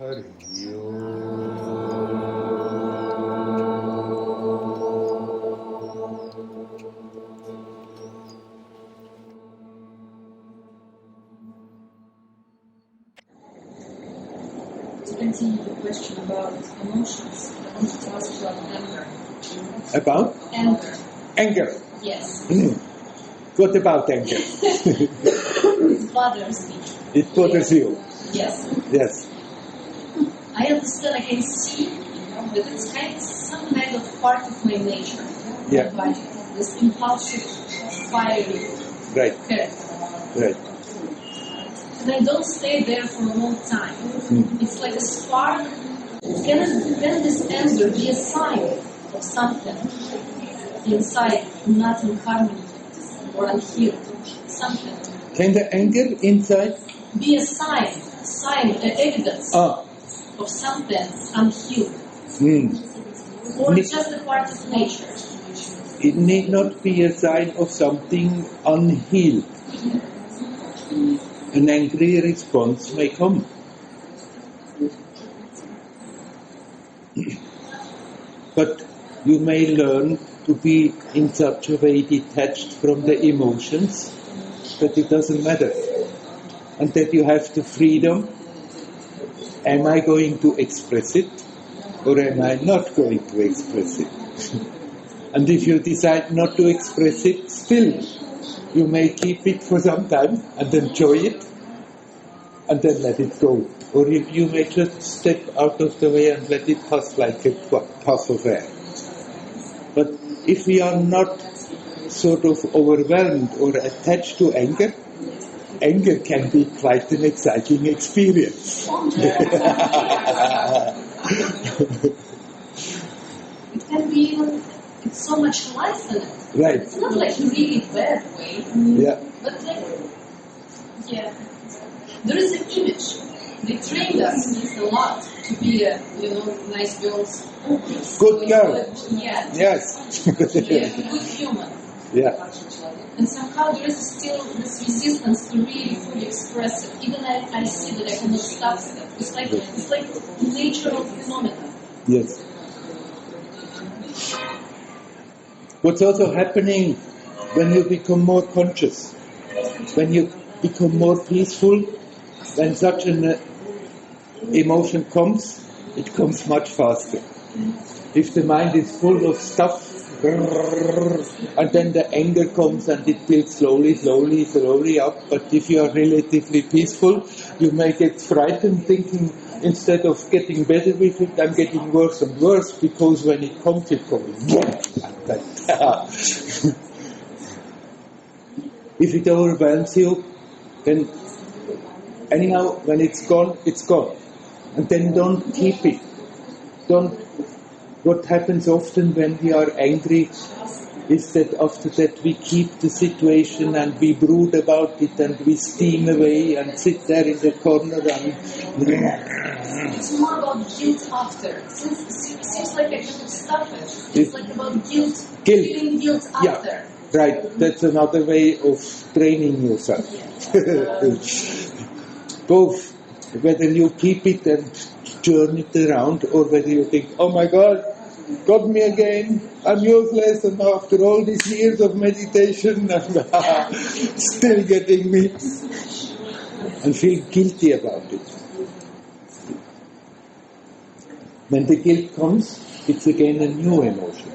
To continue the question about emotions, I wanted to ask you about anger. About? Anger. Anger. Yes. What about anger? It bothers me. It bothers you? Yes. Yes. I understand, I can see that it's some kind of part of my nature. Yeah. My body. This impulsive, fiery character. Right. And I don't stay there for a long time. It's like a spark. Can this anger be a sign of something inside, not in harmony or unhealed? Something. Can the anger inside be a sign, evidence of something unhealed? Or just a part of nature? It need not be a sign of something unhealed. An angry response may come. But you may learn to be in such a way detached from the emotions that it doesn't matter. And that you have the freedom. Am I going to express it? Or am I not going to express it? And if you decide not to express it, still, you may keep it for some time and enjoy it, and then let it go. Or you may just step out of the way and let it pass like a puff of air. But if we are not sort of overwhelmed or attached to anger, anger can be quite an exciting experience. It can be even, it's so much life in it. Right. It's not like a really bad way. Yeah. But like, yeah. There is an image. They trained us a lot to be nice girls. Good girl. Yeah. Yes. Yeah, good human. Yeah. And somehow there is still this resistance to really fully express it. Even I see that I cannot stop it. It's like natural phenomena. Yes. What's also happening when you become more conscious, when you become more peaceful, when such an emotion comes, it comes much faster. If the mind is full of stuff, and then the anger comes and it builds slowly up, but if you are relatively peaceful, you may get frightened thinking, instead of getting better with it, I'm getting worse and worse, because when it comes, it comes. If it overwhelms you, then anyhow, when it's gone, it's gone. And then don't keep it. What happens often when we are angry is that after that we keep the situation and we brood about it and we steam away and sit there in the corner and... It's more about guilt after. It seems like I cannot stop it. It's like about guilt. Feeling guilt after. Yeah, right. That's another way of training yourself. Both. Whether you keep it and turn it around, or whether you think, oh my God, got me again, I'm useless, and after all these years of meditation, still getting me, and feel guilty about it. When the guilt comes, it's again a new emotion.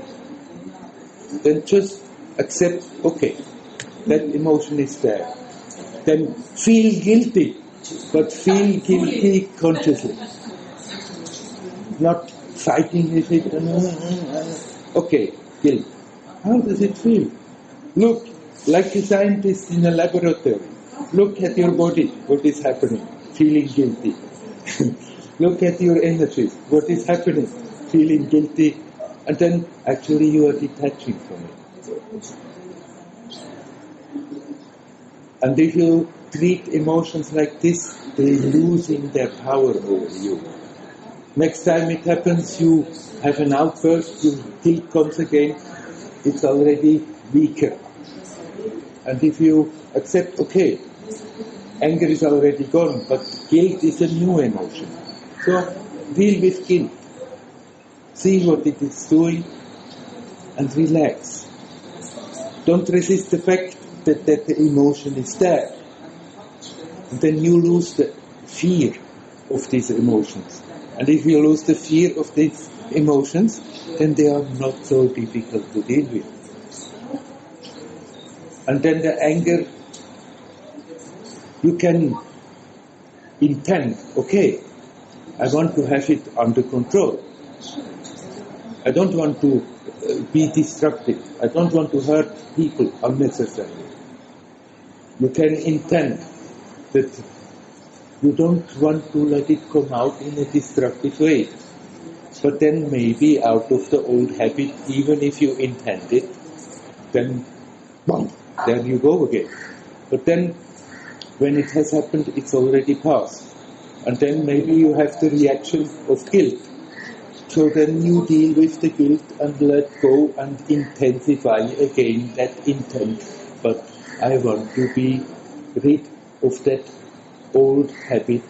Then just accept, okay, that emotion is there. Then feel guilty, but feel guilty consciously. Not fighting with it. Okay, guilt. How does it feel? Look, like a scientist in a laboratory. Look at your body, what is happening? Feeling guilty. Look at your energies, what is happening? Feeling guilty. And then actually you are detaching from it. And if you treat emotions like this, they're losing their power over you. Next time it happens, you have an outburst, your guilt comes again, it's already weaker. And if you accept, okay, anger is already gone, but guilt is a new emotion. So deal with guilt. See what it is doing and relax. Don't resist the fact that the emotion is there. And then you lose the fear of these emotions. And if you lose the fear of these emotions, then they are not so difficult to deal with. And then the anger, you can intend, okay, I want to have it under control. I don't want to be destructive. I don't want to hurt people unnecessarily. You can intend that you don't want to let it come out in a destructive way. But then maybe out of the old habit, even if you intend it, then boom, there you go again. But then when it has happened, it's already past. And then maybe you have the reaction of guilt. So then you deal with the guilt and let go and intensify again that intent. But I want to be rid of that old habit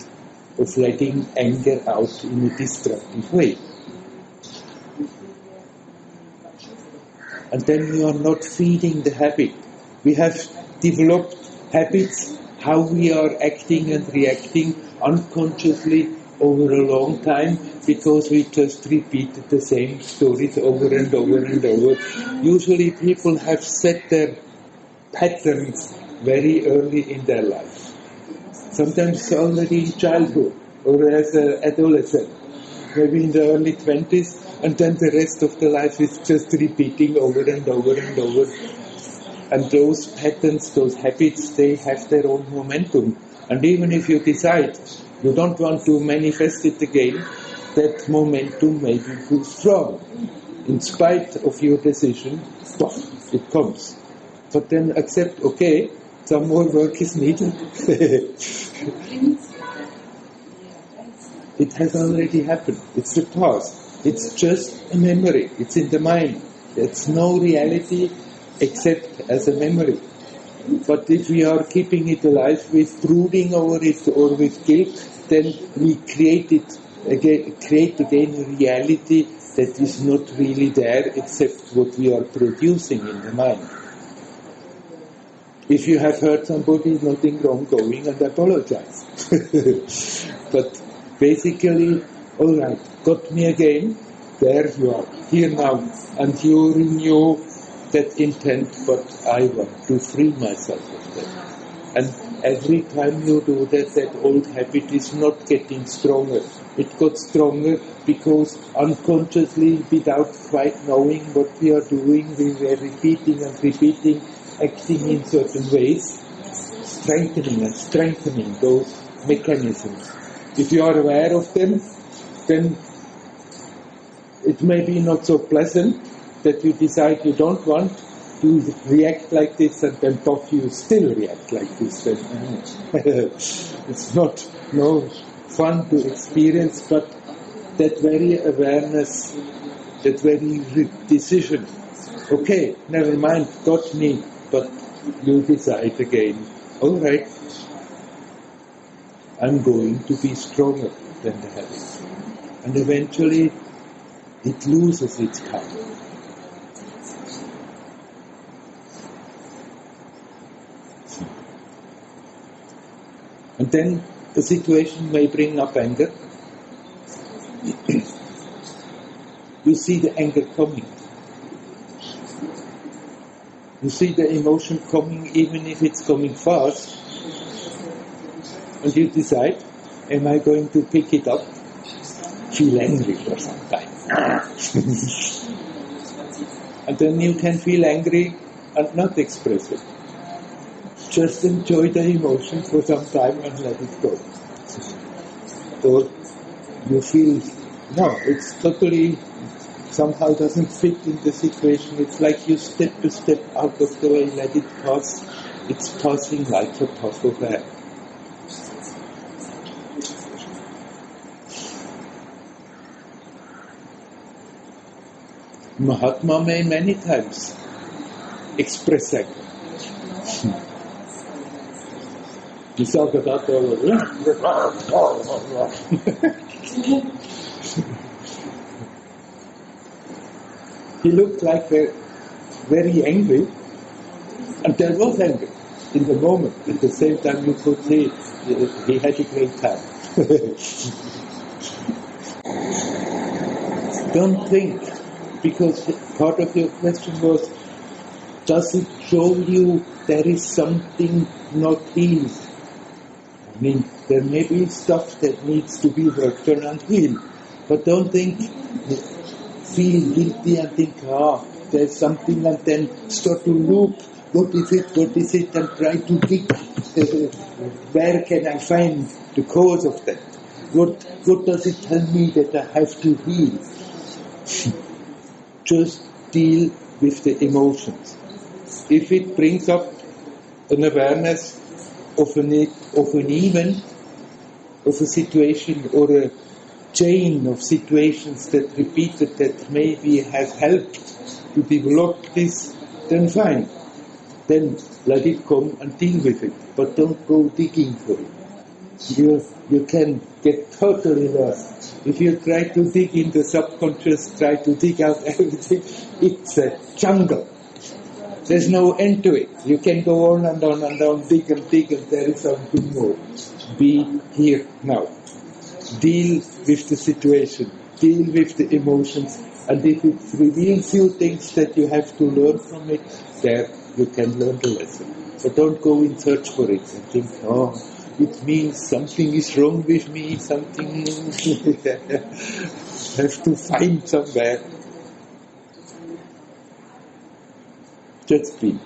of letting anger out in a destructive way. And then you are not feeding the habit. We have developed habits, how we are acting and reacting unconsciously over a long time, because we just repeated the same stories over and over and over. Usually people have set their patterns very early in their life. Sometimes already in childhood or as an adolescent, maybe in the early 20s, and then the rest of the life is just repeating over and over and over. And those patterns, those habits, they have their own momentum. And even if you decide you don't want to manifest it again, that momentum may be too strong. In spite of your decision, it comes. But then accept, okay, some more work is needed. It has already happened. It's the past. It's just a memory. It's in the mind. It's no reality except as a memory. But if we are keeping it alive with brooding over it or with guilt, then we create again a reality that is not really there except what we are producing in the mind. If you have hurt somebody, nothing wrong, going and apologize. But basically, alright, got me again, there you are, here now, and you renew that intent, but I want to free myself of that. And every time you do that, that old habit is not getting stronger. It got stronger because unconsciously, without quite knowing what we are doing, we were repeating and repeating, acting in certain ways, strengthening and strengthening those mechanisms. If you are aware of them, then it may be not so pleasant that you decide you don't want to react like this, and then you still react like this. It's not no fun to experience, but that very awareness, that very decision, okay, never mind, got me, but you decide again, alright, I'm going to be stronger than the habit. And eventually it loses its power. And then the situation may bring up anger. You see the anger coming. You see the emotion coming, even if it's coming fast. And you decide, am I going to pick it up? Feel angry for some time. And then you can feel angry and not express it. Just enjoy the emotion for some time and let it go. Or you feel, no, it's totally, somehow doesn't fit in the situation. It's like you step to step out of the way, let it pass. It's passing like a puff of air. Mahatma may many times express anger. You talk about he looked like very angry, and there was anger in the moment. At the same time, you could see he had a great time. Don't think, because part of your question was, does it show you there is something not healed? I mean, there may be stuff that needs to be worked on and healed, but don't think, feel guilty and think, there's something, and then start to look, what is it, and try to dig, where can I find the cause of that? What does it tell me that I have to heal? Just deal with the emotions. If it brings up an awareness of an event, of a situation, or a chain of situations that repeated that maybe has helped to develop this, then fine. Then let it come and deal with it. But don't go digging for it. You can get totally lost. If you try to dig in the subconscious, try to dig out everything, it's a jungle. There's no end to it. You can go on and on and on, dig, and there is something more. Be here now. Deal with the situation. Deal with the emotions. And if it reveals you things that you have to learn from it, there you can learn the lesson. But don't go in search for it and think, it means something is wrong with me, something have to find somewhere. Just be.